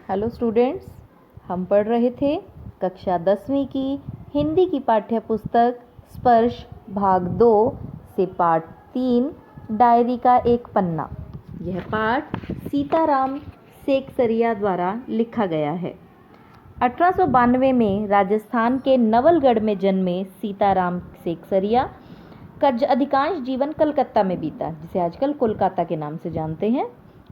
Hello students, हम पढ़ रहे थे कक्षा 10वीं की हिंदी की पाठ्य पुस्तक स्पर्श भाग 2 से पाठ 3 डायरी का एक पन्ना। यह पाठ सीताराम सेकसरिया द्वारा लिखा गया है। 1892 में राजस्थान के नवलगढ़ में जन्मे सीताराम सेकसरिया का अधिकांश जीवन कलकत्ता में बीता, जिसे आजकल कोलकाता के नाम से जानते हैं।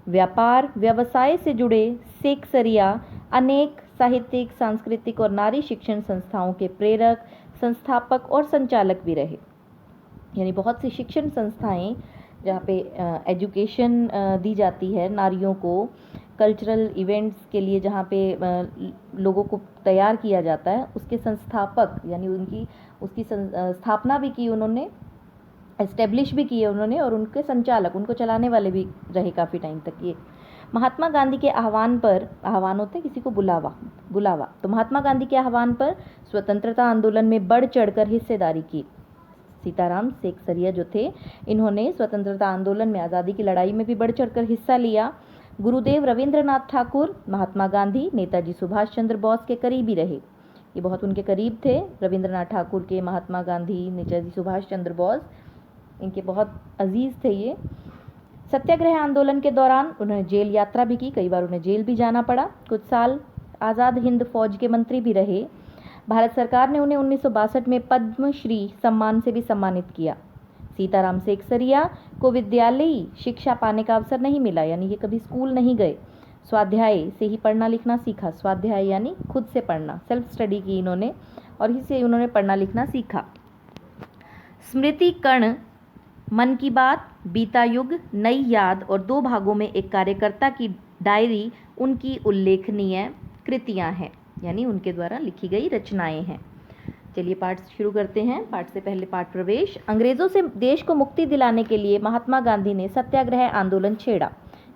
व्यापार व्यवसाय से जुड़े सेकसरिया अनेक साहित्यिक, सांस्कृतिक और नारी शिक्षण संस्थाओं के प्रेरक, संस्थापक और संचालक भी रहे। यानी बहुत सी शिक्षण संस्थाएं जहाँ पे एजुकेशन दी जाती है नारियों को, कल्चरल इवेंट्स के लिए जहाँ पे लोगों को तैयार किया जाता है, उसके संस्थापक यानी उसकी स्थापना भी की उन्होंने, एस्टेब्लिश भी किए उन्होंने, और उनके संचालक, उनको चलाने वाले भी रहे काफ़ी टाइम तक। ये महात्मा गांधी के आह्वान पर, आह्वान होते हैं किसी को बुलावा, तो महात्मा गांधी के आह्वान पर स्वतंत्रता आंदोलन में बढ़ चढ़कर हिस्सेदारी की। सीताराम सेकसरिया जो थे, इन्होंने स्वतंत्रता आंदोलन में, आज़ादी की लड़ाई में भी बढ़ चढ़कर हिस्सा लिया। गुरुदेव रविंद्रनाथ ठाकुर, महात्मा गांधी, नेताजी सुभाष चंद्र बोस के करीबी रहे। ये बहुत उनके करीब थे, रविंद्रनाथ ठाकुर के, महात्मा गांधी, नेताजी सुभाष चंद्र बोस, इनके बहुत अजीज थे ये। सत्याग्रह आंदोलन के दौरान उन्होंने जेल यात्रा भी की, कई बार उन्हें जेल भी जाना पड़ा। कुछ साल आज़ाद हिंद फौज के मंत्री भी रहे। भारत सरकार ने उन्हें 1962 में पद्मश्री सम्मान से भी सम्मानित किया। सीताराम सेकसरिया को विद्यालयी शिक्षा पाने का अवसर नहीं मिला, यानी ये कभी स्कूल नहीं गए। स्वाध्याय से ही पढ़ना लिखना सीखा। स्वाध्याय यानी खुद से पढ़ना, सेल्फ स्टडी की इन्होंने, और इससे उन्होंने पढ़ना लिखना सीखा। स्मृति कण, मन की बात, बीता युग, नई याद और 2 भागों में एक कार्यकर्ता की डायरी उनकी उल्लेखनीय कृतियां हैं, यानी उनके द्वारा लिखी गई रचनाएं हैं। चलिए पाठ शुरू करते हैं। पाठ से पहले पाठ प्रवेश। अंग्रेजों से देश को मुक्ति दिलाने के लिए महात्मा गांधी ने सत्याग्रह आंदोलन छेड़ा,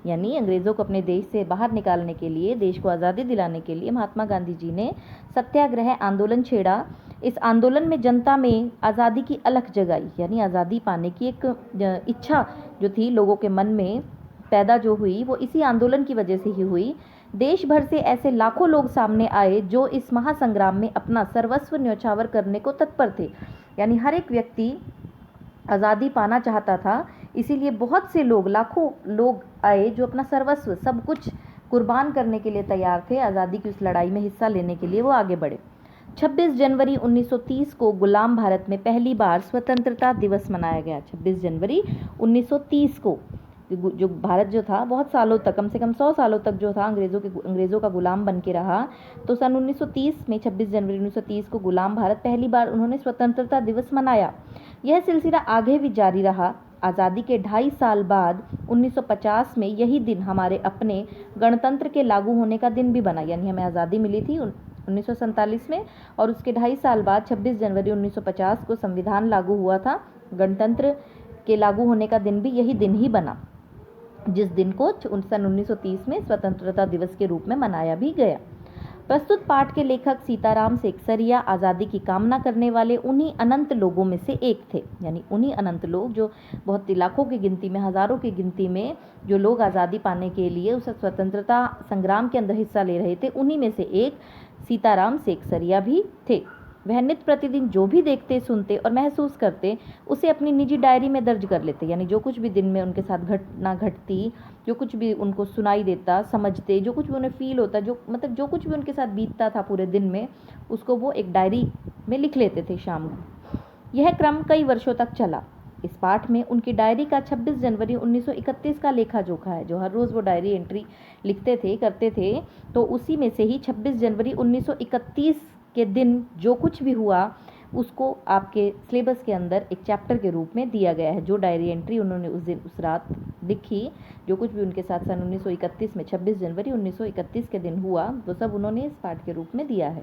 यानी अंग्रेजों को अपने देश से बाहर निकालने के लिए, देश को आज़ादी दिलाने के लिए महात्मा गांधी जी ने सत्याग्रह आंदोलन छेड़ा। इस आंदोलन में जनता में आज़ादी की अलख जगाई, यानी आज़ादी पाने की एक इच्छा जो थी लोगों के मन में पैदा जो हुई, वो इसी आंदोलन की वजह से ही हुई। देश भर से ऐसे लाखों लोग सामने आए जो इस महासंग्राम में अपना सर्वस्व न्यौछावर करने को तत्पर थे, यानी हर एक व्यक्ति आज़ादी पाना चाहता था। इसीलिए बहुत से लोग, लाखों लोग आए जो अपना सर्वस्व, सब कुछ कुर्बान करने के लिए तैयार थे, आज़ादी की उस लड़ाई में हिस्सा लेने के लिए वो आगे बढ़े। 26 जनवरी 1930 को गुलाम भारत में पहली बार स्वतंत्रता दिवस मनाया गया। 26 जनवरी 1930 को जो भारत जो था बहुत सालों तक, कम से कम 100 सालों तक जो था अंग्रेज़ों का गुलाम बन के रहा, तो सन 1930 में 26 जनवरी 1930 को गुलाम भारत पहली बार उन्होंने स्वतंत्रता दिवस मनाया। यह सिलसिला आगे भी जारी रहा। आज़ादी के 2.5 साल बाद 1950 में यही दिन हमारे अपने गणतंत्र के लागू होने का दिन भी बना, यानी हमें आज़ादी मिली थी 1947 में, और उसके 2.5 साल बाद 26 जनवरी 1950 को संविधान लागू हुआ था। गणतंत्र के लागू होने का दिन भी यही दिन ही बना, जिस दिन को सन 1930 में स्वतंत्रता दिवस के रूप में मनाया भी गया। प्रस्तुत पाठ के लेखक सीताराम सेकसरिया आज़ादी की कामना करने वाले उन्हीं अनंत लोगों में से एक थे, यानी उन्हीं अनंत लोग जो बहुत लाखों की गिनती में, हज़ारों की गिनती में जो लोग आज़ादी पाने के लिए उस स्वतंत्रता संग्राम के अंदर हिस्सा ले रहे थे, उन्हीं में से एक सीताराम सेकसरिया भी थे। वह नित्य प्रतिदिन जो भी देखते, सुनते और महसूस करते, उसे अपनी निजी डायरी में दर्ज कर लेते, यानी जो कुछ भी दिन में उनके साथ घटना घटती, जो कुछ भी उनको सुनाई देता, समझते, जो कुछ भी उन्हें फील होता, जो कुछ भी उनके साथ बीतता था पूरे दिन में, उसको वो एक डायरी में लिख लेते थे शाम को। यह क्रम कई वर्षों तक चला। इस पाठ में उनकी डायरी का 26 जनवरी 1931 का लेखा जोखा है, जो हर रोज़ वो डायरी एंट्री लिखते थे, करते थे, तो उसी में से ही 26 जनवरी 1931 के दिन जो कुछ भी हुआ उसको आपके सिलेबस के अंदर एक चैप्टर के रूप में दिया गया है। जो डायरी एंट्री उन्होंने उस दिन, उस रात लिखी, जो कुछ भी उनके साथ सन 1931 में 26 जनवरी 1931 के दिन हुआ, वो सब उन्होंने इस पाठ के रूप में दिया है।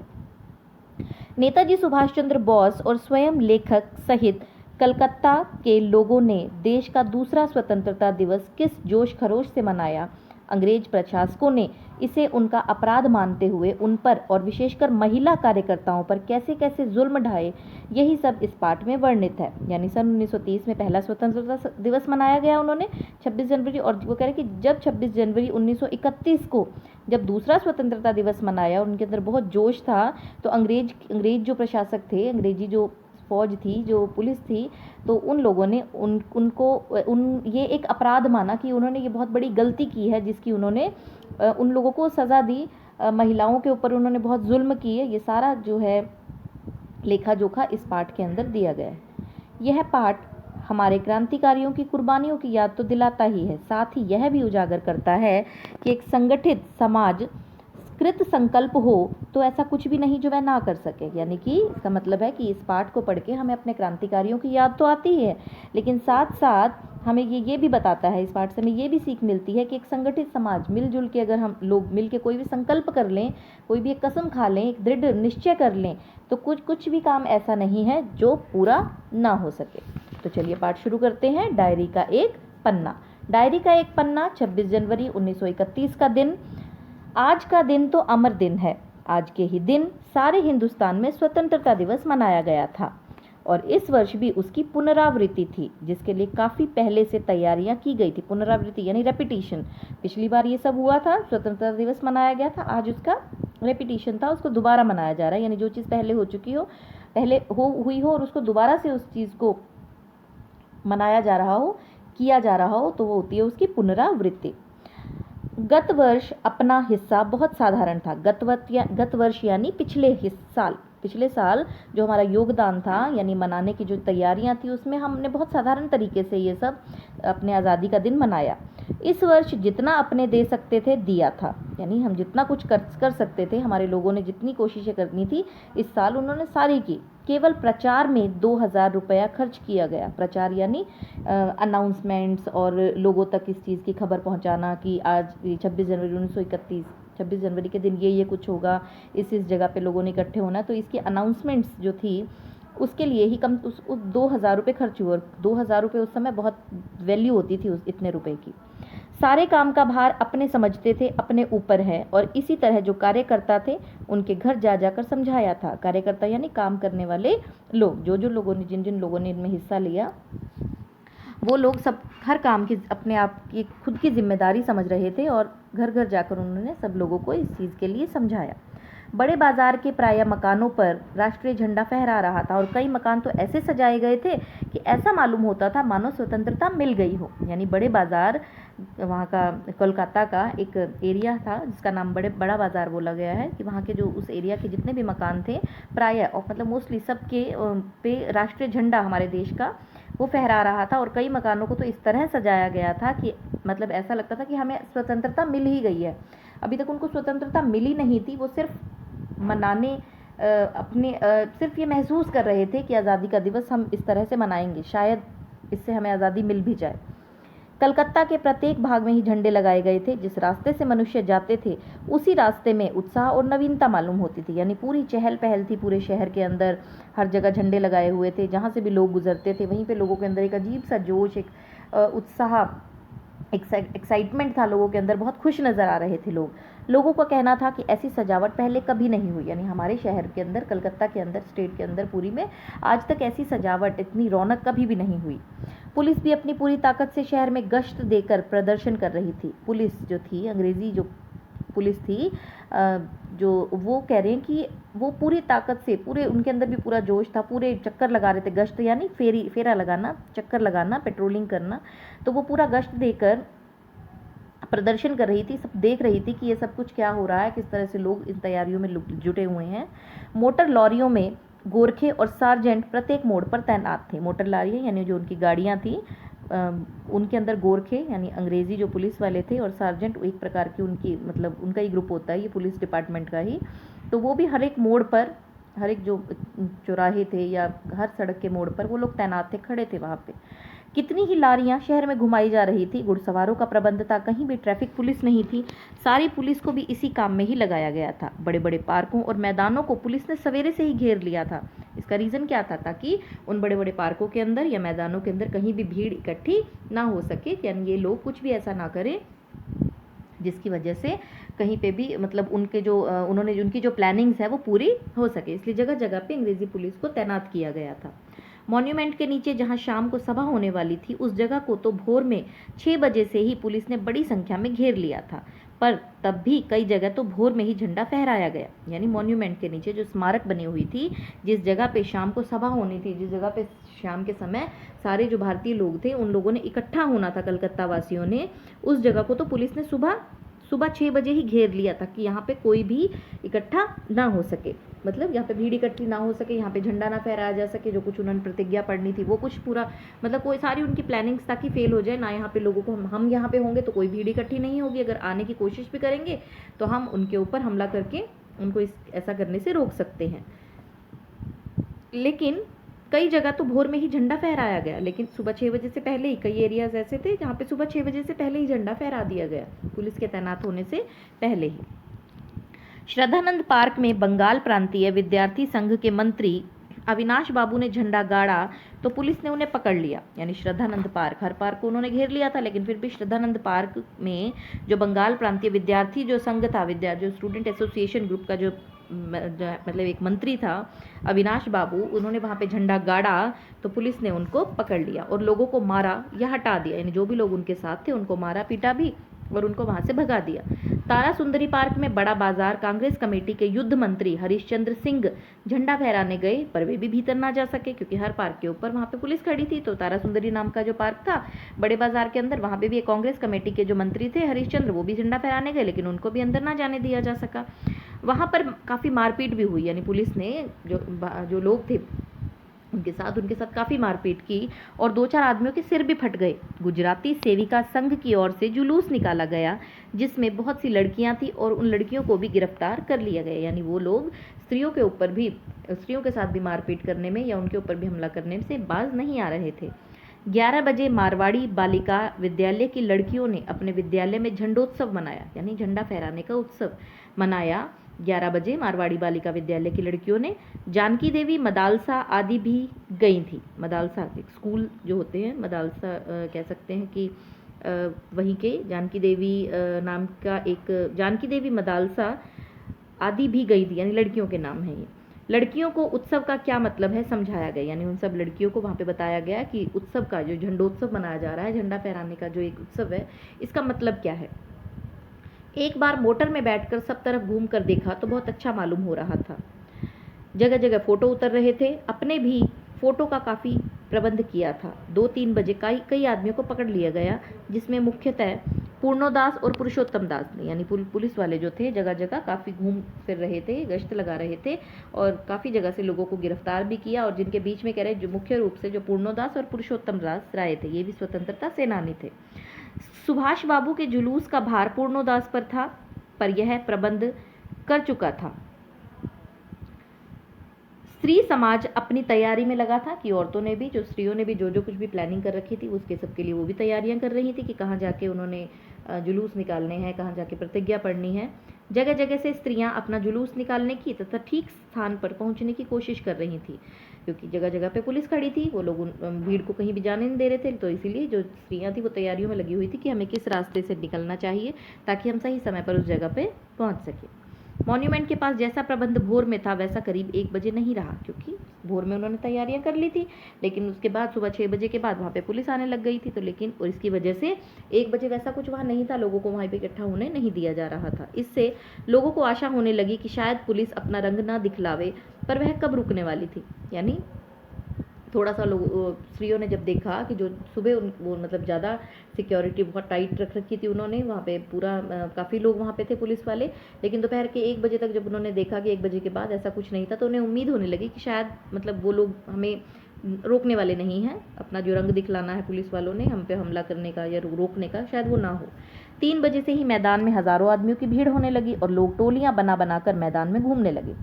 नेताजी सुभाष चंद्र बोस और स्वयं लेखक सहित कलकत्ता के लोगों ने देश का दूसरा स्वतंत्रता दिवस किस जोश खरोश से मनाया, अंग्रेज प्रशासकों ने इसे उनका अपराध मानते हुए उन पर और विशेषकर महिला कार्यकर्ताओं पर कैसे कैसे जुल्म ढाए, यही सब इस पाठ में वर्णित है। यानी सन 1930 में पहला स्वतंत्रता दिवस मनाया गया उन्होंने 26 जनवरी, और वो कह रहे कि जब 26 जनवरी 1931 को जब दूसरा स्वतंत्रता दिवस मनाया और उनके अंदर बहुत जोश था, तो अंग्रेज जो प्रशासक थे, अंग्रेजी जो फौज थी, जो पुलिस थी, तो उन लोगों ने ये एक अपराध माना कि उन्होंने ये बहुत बड़ी गलती की है, जिसकी उन्होंने उन लोगों को सज़ा दी, महिलाओं के ऊपर उन्होंने बहुत जुल्म किए। ये सारा जो है लेखा जोखा इस पाठ के अंदर दिया गया है। यह पाठ हमारे क्रांतिकारियों की कुर्बानियों की याद तो दिलाता ही है, साथ ही यह भी उजागर करता है कि एक संगठित समाज कृत संकल्प हो तो ऐसा कुछ भी नहीं जो वह ना कर सके। यानी कि इसका मतलब है कि इस पाठ को पढ़ के हमें अपने क्रांतिकारियों की याद तो आती ही है, लेकिन साथ साथ हमें ये भी बताता है, इस पाठ से हमें ये भी सीख मिलती है कि एक संगठित समाज मिलजुल के, अगर हम लोग मिल के कोई भी संकल्प कर लें, कोई भी एक कसम खा लें, एक दृढ़ निश्चय कर लें, तो कुछ भी काम ऐसा नहीं है जो पूरा ना हो सके। तो चलिए पाठ शुरू करते हैं। डायरी का एक पन्ना। डायरी का एक पन्ना, 26 जनवरी 1931 का दिन। आज का दिन तो अमर दिन है। आज के ही दिन सारे हिंदुस्तान में स्वतंत्रता दिवस मनाया गया था और इस वर्ष भी उसकी पुनरावृत्ति थी, जिसके लिए काफ़ी पहले से तैयारियां की गई थी। पुनरावृत्ति यानी रेपिटेशन। पिछली बार ये सब हुआ था, स्वतंत्रता दिवस मनाया गया था, आज उसका रेपिटेशन था, उसको दोबारा मनाया जा रहा है। यानी जो चीज़ पहले हो चुकी हो, पहले हुई हो और उसको दोबारा से उस चीज़ को मनाया जा रहा हो, किया जा रहा हो, तो वो होती है उसकी पुनरावृत्ति। गत वर्ष अपना हिस्सा बहुत साधारण था। गत वर्ष यानी पिछले साल जो हमारा योगदान था, यानी मनाने की जो तैयारियां थी, उसमें हमने बहुत साधारण तरीके से ये सब अपने आज़ादी का दिन मनाया। इस वर्ष जितना अपने दे सकते थे दिया था, यानी हम जितना कुछ कर सकते थे, हमारे लोगों ने जितनी कोशिशें करनी थी इस साल उन्होंने सारी की। केवल प्रचार में 2000 रुपया खर्च किया गया। प्रचार यानी अनाउंसमेंट्स और लोगों तक इस चीज़ की खबर पहुंचाना कि आज 26 जनवरी 1931, 26 जनवरी के दिन ये कुछ होगा, इस जगह पे लोगों ने इकट्ठे होना, तो इसकी अनाउंसमेंट्स जो थी उसके लिए ही कम उस 2000 रुपये खर्च हुए। और 2000 रुपये उस समय बहुत वैल्यू होती थी उस इतने रुपए की। सारे काम का भार अपने समझते थे अपने ऊपर है, और इसी तरह जो कार्यकर्ता थे उनके घर जा जाकर समझाया था। कार्यकर्ता यानी काम करने वाले लोग, जो लोगों ने जिन लोगों ने इनमें हिस्सा लिया, वो लोग सब हर काम की अपने आप की खुद की जिम्मेदारी समझ रहे थे और घर घर जाकर उन्होंने सब लोगों को इस चीज़ के लिए समझाया। बड़े बाजार के प्रायः मकानों पर राष्ट्रीय झंडा फहरा रहा था और कई मकान तो ऐसे सजाए गए थे कि ऐसा मालूम होता था मानो स्वतंत्रता मिल गई हो। यानी बड़े बाजार, वहाँ का कोलकाता का एक एरिया था जिसका नाम बड़ा बाजार बोला गया है, कि वहाँ के जो उस एरिया के जितने भी मकान थे प्रायः, और मतलब मोस्टली सबके पे राष्ट्रीय झंडा हमारे देश का वो फहरा रहा था। और कई मकानों को तो इस तरह सजाया गया था कि मतलब ऐसा लगता था कि हमें स्वतंत्रता मिल ही गई है। अभी तक उनको स्वतंत्रता मिली नहीं थी, वो सिर्फ मनाने सिर्फ ये महसूस कर रहे थे कि आज़ादी का दिवस हम इस तरह से मनाएंगे, शायद इससे हमें आज़ादी मिल भी जाए। कलकत्ता के प्रत्येक भाग में ही झंडे लगाए गए थे। जिस रास्ते से मनुष्य जाते थे उसी रास्ते में उत्साह और नवीनता मालूम होती थी। यानी पूरी चहल पहल थी पूरे शहर के अंदर, हर जगह झंडे लगाए हुए थे। जहाँ से भी लोग गुजरते थे वहीं पे लोगों के अंदर एक अजीब सा जोश, एक उत्साह, एक्साइटमेंट था लोगों के अंदर। बहुत खुश नज़र आ रहे थे लोग। लोगों का कहना था कि ऐसी सजावट पहले कभी नहीं हुई। यानी हमारे शहर के अंदर, कलकत्ता के अंदर, स्टेट के अंदर पुरी में आज तक ऐसी सजावट, इतनी रौनक कभी भी नहीं हुई। पुलिस भी अपनी पूरी ताकत से शहर में गश्त देकर प्रदर्शन कर रही थी। पुलिस जो थी, अंग्रेज़ी जो पुलिस थी, जो वो कह रहे हैं कि वो पूरी ताकत से, पूरे उनके अंदर भी पूरा जोश था, पूरे चक्कर लगा रहे थे। गश्त यानी फेरा लगाना, चक्कर लगाना, पेट्रोलिंग करना। तो वो पूरा गश्त देकर प्रदर्शन कर रही थी, सब देख रही थी कि ये सब कुछ क्या हो रहा है, किस तरह से लोग इन तैयारियों में जुटे हुए हैं। मोटर लॉरियों में गोरखे और सार्जेंट प्रत्येक मोड़ पर तैनात थे। मोटर लॉरियाँ यानी जो उनकी गाड़ियाँ थी, उनके अंदर गोरखे यानी अंग्रेज़ी जो पुलिस वाले थे और सार्जेंट एक प्रकार की उनकी मतलब उनका ही ग्रुप होता है, ये पुलिस डिपार्टमेंट का ही। तो वो भी हर एक मोड़ पर, हर एक जो चौराहे थे या हर सड़क के मोड़ पर वो लोग तैनात थे, खड़े थे वहाँ पे। कितनी ही लारियां शहर में घुमाई जा रही थी। घुड़सवारों का प्रबंध था, कहीं भी ट्रैफिक पुलिस नहीं थी। सारी पुलिस को भी इसी काम में ही लगाया गया था। बड़े बड़े पार्कों और मैदानों को पुलिस ने सवेरे से ही घेर लिया था। इसका रीज़न क्या था? ताकि उन बड़े बड़े पार्कों के अंदर या मैदानों के अंदर कहीं भी भीड़ इकट्ठी ना हो सके, यानी ये लोग कुछ भी ऐसा ना करें जिसकी वजह से कहीं पे भी मतलब उनके जो उन्होंने उनकी जो प्लानिंग्स है वो पूरी हो सके, इसलिए जगह जगह पे अंग्रेजी पुलिस को तैनात किया गया था। मॉन्यूमेंट के नीचे जहां शाम को सभा होने वाली थी उस जगह को तो भोर में 6 बजे से ही पुलिस ने बड़ी संख्या में घेर लिया था, पर तब भी कई जगह तो भोर में ही झंडा फहराया गया। यानी मॉन्यूमेंट के नीचे जो स्मारक बनी हुई थी, जिस जगह पे शाम को सभा होनी थी, जिस जगह पे शाम के समय सारे जो भारतीय लोग थे उन लोगों ने इकट्ठा होना था, कलकत्ता वासियों ने, उस जगह को तो पुलिस ने सुबह 6 बजे ही घेर लिया था कि यहाँ पे कोई भी इकट्ठा ना हो सके, मतलब यहाँ पे भीड़ इकट्ठी ना हो सके, यहाँ पे झंडा ना फहराया जा सके, जो कुछ उन्होंने प्रतिज्ञा पढ़नी थी वो कुछ पूरा मतलब कोई सारी उनकी प्लानिंग्स ताकि फेल हो जाए ना। यहाँ पे लोगों को हम यहाँ पे होंगे तो कोई भीड़ इकट्ठी नहीं होगी, अगर आने की कोशिश भी करेंगे तो हम उनके ऊपर हमला करके उनको ऐसा करने से रोक सकते हैं। लेकिन कई जगह तो भोर में ही झंडा फहराया गया, लेकिन सुबह 6 बजे से पहले ही कई एरियाज ऐसे थे जहाँ पे सुबह 6 बजे से पहले ही झंडा फहरा दिया गया, पुलिस के तैनात होने से पहले ही। श्रद्धानंद पार्क में बंगाल प्रांतीय विद्यार्थी संघ के मंत्री अविनाश बाबू ने झंडा गाड़ा तो पुलिस ने उन्हें पकड़ लिया। यानी श्रद्धानंद पार्क, हर पार्क को उन्होंने घेर लिया था, लेकिन फिर भी श्रद्धानंद पार्क में जो बंगाल प्रांतीय विद्यार्थी जो संघ था, जो स्टूडेंट एसोसिएशन ग्रुप का जो मतलब एक मंत्री था अविनाश बाबू, उन्होंने वहाँ पे झंडा गाड़ा तो पुलिस ने उनको पकड़ लिया और लोगों को मारा या हटा दिया। यानी जो भी लोग उनके साथ थे उनको मारा पीटा भी और उनको वहाँ से भगा दिया। तारा सुंदरी पार्क में बड़ा बाजार कांग्रेस कमेटी के युद्ध मंत्री हरिश्चंद्र सिंह झंडा फहराने गए, पर वे भी भीतर ना जा सके क्योंकि हर पार्क के ऊपर वहाँ पे पुलिस खड़ी थी। तो तारा सुंदरी नाम का जो पार्क था बड़े बाजार के अंदर, वहाँ पे भी एक कांग्रेस कमेटी के जो मंत्री थे हरिश्चंद्र, वो भी झंडा फहराने गए, लेकिन उनको भी अंदर ना जाने दिया जा सका। वहाँ पर काफ़ी मारपीट भी हुई, यानी पुलिस ने जो लोग थे उनके साथ काफ़ी मारपीट की और 2-4 आदमियों के सिर भी फट गए। गुजराती सेविका संघ की ओर से जुलूस निकाला गया जिसमें बहुत सी लड़कियां थी और उन लड़कियों को भी गिरफ्तार कर लिया गया। यानी वो लोग स्त्रियों के साथ भी मारपीट करने में या उनके ऊपर भी हमला करने से बाज नहीं आ रहे थे। 11 बजे मारवाड़ी बालिका विद्यालय की लड़कियों ने अपने विद्यालय में झंडोत्सव मनाया, यानी झंडा फहराने का उत्सव मनाया। 11 बजे मारवाड़ी बालिका विद्यालय की लड़कियों ने, जानकी देवी मदालसा आदि भी गई थी। मदालसा एक स्कूल जो होते हैं, मदालसा कह सकते हैं कि वहीं के जानकी देवी नाम का एक जानकी देवी मदालसा आदि भी गई थी, यानी लड़कियों के नाम है ये। लड़कियों को उत्सव का क्या मतलब है समझाया गया, यानी उन सब लड़कियों को वहाँ पे बताया गया कि उत्सव का जो झंडोत्सव मनाया जा रहा है, झंडा फहराने का जो एक उत्सव है, इसका मतलब क्या है। एक बार मोटर में बैठकर सब तरफ घूम कर देखा तो बहुत अच्छा मालूम हो रहा था। जगह जगह फोटो उतर रहे थे, अपने भी फोटो का काफ़ी प्रबंध किया था। 2-3 बजे कई आदमियों को पकड़ लिया गया, जिसमें मुख्यतः पूर्णोदास और पुरुषोत्तम दास ने, यानी पुलिस वाले जो थे जगह जगह काफ़ी घूम फिर रहे थे, गश्त लगा रहे थे और काफ़ी जगह से लोगों को गिरफ्तार भी किया। और जिनके बीच में कह रहे जो मुख्य रूप से जो पूर्णोदास और पुरुषोत्तम दास राय थे, ये भी स्वतंत्रता सेनानी थे। सुभाष बाबू के जुलूस का भार पूर्णोदास पर था, पर यह प्रबंध कर चुका था। स्त्री समाज अपनी तैयारी में लगा था कि औरतों ने भी, जो स्त्रियों ने भी जो कुछ भी प्लानिंग कर रखी थी उसके सबके लिए वो भी तैयारियां कर रही थी कि कहाँ जाके उन्होंने जुलूस निकालने हैं, कहाँ जाके प्रतिज्ञा पढ़नी है। जगह जगह से स्त्रियां अपना जुलूस निकालने की तथा ठीक स्थान पर पहुंचने की कोशिश कर रही थी, क्योंकि जगह जगह पे पुलिस खड़ी थी, वो लोग भीड़ को कहीं भी जाने नहीं दे रहे थे। तो इसीलिए जो स्त्रियां थी वो तैयारियों में लगी हुई थी कि हमें किस रास्ते से निकलना चाहिए ताकि हम सही समय पर उस जगह पे पहुंच सके। मॉन्यूमेंट के पास जैसा प्रबंध भोर में था वैसा करीब 1 बजे नहीं रहा, क्योंकि भोर में उन्होंने तैयारियां कर ली थी, लेकिन उसके बाद सुबह 6 बजे के बाद वहाँ पे पुलिस आने लग गई थी। तो लेकिन और इसकी वजह से 1 बजे वैसा कुछ वहाँ नहीं था, लोगों को वहाँ पे इकट्ठा होने नहीं दिया जा रहा था। इससे लोगों को आशा होने लगी कि शायद पुलिस अपना रंग ना दिखलावे, पर वह कब रुकने वाली थी। यानी थोड़ा सा लोग स्त्रियों ने जब देखा कि जो सुबह वो मतलब ज़्यादा सिक्योरिटी बहुत टाइट रख रखी थी उन्होंने वहाँ पे, पूरा काफ़ी लोग वहाँ पे थे पुलिस वाले, लेकिन दोपहर के 1 बजे तक जब उन्होंने देखा कि 1 बजे के बाद ऐसा कुछ नहीं था, तो उन्हें उम्मीद होने लगी कि शायद मतलब वो लोग हमें रोकने वाले नहीं हैं, अपना जो रंग दिखलाना है पुलिस वालों ने हम पे हमला करने का या रोकने का, शायद वो ना हो। 3 बजे से ही मैदान में हज़ारों आदमियों की भीड़ होने लगी और लोग टोलियां बना बनाकर मैदान में घूमने लगे।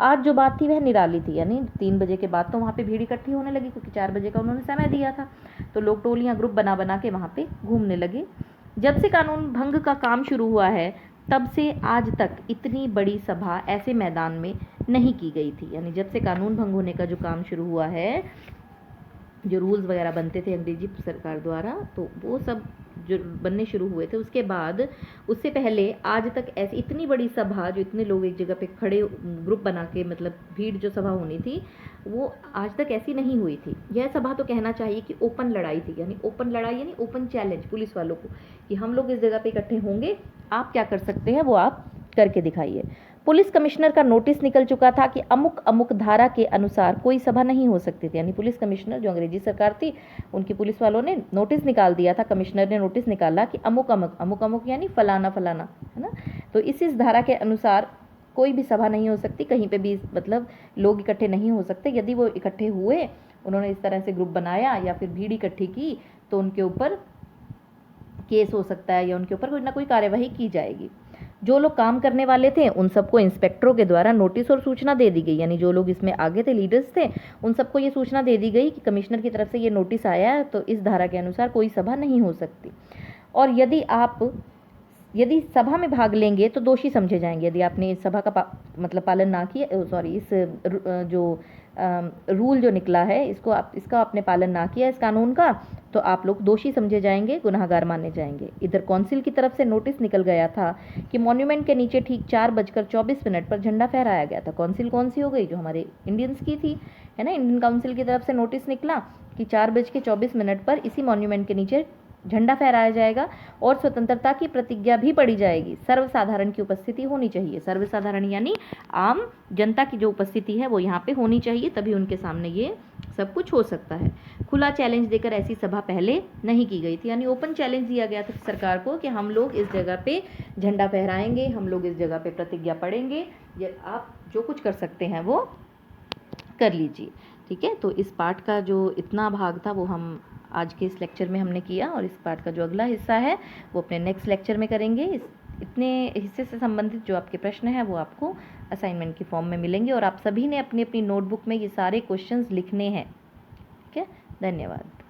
आज जो बात थी वह निराली थी, यानी 3 बजे के बाद तो वहाँ पे भीड़ इकट्ठी होने लगी, क्योंकि 4 बजे का उन्होंने समय दिया था। तो लोग टोलियां ग्रुप बना बना के वहाँ पे घूमने लगे। जब से कानून भंग का काम शुरू हुआ है तब से आज तक इतनी बड़ी सभा ऐसे मैदान में नहीं की गई थी। यानी जब से कानून भंग होने का जो काम शुरू हुआ है, जो रूल्स वगैरह बनते थे अंग्रेजी सरकार द्वारा, तो वो सब जो बनने शुरू हुए थे उसके बाद, उससे पहले आज तक ऐसी इतनी बड़ी सभा, जो इतने लोग एक जगह पे खड़े ग्रुप बना के, मतलब भीड़ जो सभा होनी थी, वो आज तक ऐसी नहीं हुई थी। यह सभा तो कहना चाहिए कि ओपन लड़ाई थी, यानी ओपन लड़ाई यानी ओपन चैलेंज पुलिस वालों को कि हम लोग इस जगह पे इकट्ठे होंगे, आप क्या कर सकते हैं वो आप करके दिखाइए। पुलिस कमिश्नर का नोटिस निकल चुका था कि अमुक अमुक धारा के अनुसार कोई सभा नहीं हो सकती थी, यानी पुलिस कमिश्नर जो अंग्रेजी सरकार थी उनकी पुलिस वालों ने नोटिस निकाल दिया था, कमिश्नर ने नोटिस निकाला कि अमुक अमुक अमुक अमुक यानी फलाना फलाना, है ना। तो इस धारा के अनुसार कोई भी सभा नहीं हो सकती, कहीं पे भी मतलब लोग इकट्ठे नहीं हो सकते। यदि वो इकट्ठे हुए, उन्होंने इस तरह से ग्रुप बनाया या फिर भीड़ इकट्ठी की, तो उनके ऊपर केस हो सकता है या उनके ऊपर कोई ना कोई कार्यवाही की जाएगी। जो लोग काम करने वाले थे उन सबको इंस्पेक्टरों के द्वारा नोटिस और सूचना दे दी गई, यानी जो लोग इसमें आगे थे, लीडर्स थे, उन सबको ये सूचना दे दी गई कि कमिश्नर की तरफ से ये नोटिस आया है, तो इस धारा के अनुसार कोई सभा नहीं हो सकती। और यदि सभा में भाग लेंगे तो दोषी समझे जाएंगे। यदि आपने इस सभा का मतलब पालन ना किया, सॉरी, इस जो रूल जो निकला है इसका आपने पालन ना किया इस कानून का, तो आप लोग दोषी समझे जाएंगे, गुनाहगार माने जाएंगे। इधर कौंसिल की तरफ से नोटिस निकल गया था कि मॉन्यूमेंट के नीचे ठीक 4:24 पर झंडा फहराया गया था। कौंसिल कौन सी हो गई? जो हमारे इंडियंस की थी, है ना। इंडियन काउंसिल की तरफ से नोटिस निकला कि 4:24 पर इसी मॉन्यूमेंट के नीचे झंडा फहराया जाएगा और स्वतंत्रता की प्रतिज्ञा भी पढ़ी जाएगी। सर्वसाधारण की उपस्थिति होनी चाहिए। सर्वसाधारण यानी आम जनता की जो उपस्थिति है वो यहाँ पे होनी चाहिए, तभी उनके सामने ये सब कुछ हो सकता है। खुला चैलेंज देकर ऐसी सभा पहले नहीं की गई थी, यानी ओपन चैलेंज दिया गया था सरकार को कि हम लोग इस जगह पे झंडा फहराएंगे, हम लोग इस जगह पे प्रतिज्ञा पढ़ेंगे, ये आप जो कुछ कर सकते हैं वो कर लीजिए। ठीक है, तो इस पाठ का जो इतना भाग था वो हम आज के इस लेक्चर में हमने किया, और इस पाठ का जो अगला हिस्सा है वो अपने नेक्स्ट लेक्चर में करेंगे। इतने हिस्से से संबंधित जो आपके प्रश्न हैं वो आपको असाइनमेंट की फॉर्म में मिलेंगे, और आप सभी ने अपनी अपनी नोटबुक में ये सारे क्वेश्चंस लिखने हैं। ठीक है, धन्यवाद।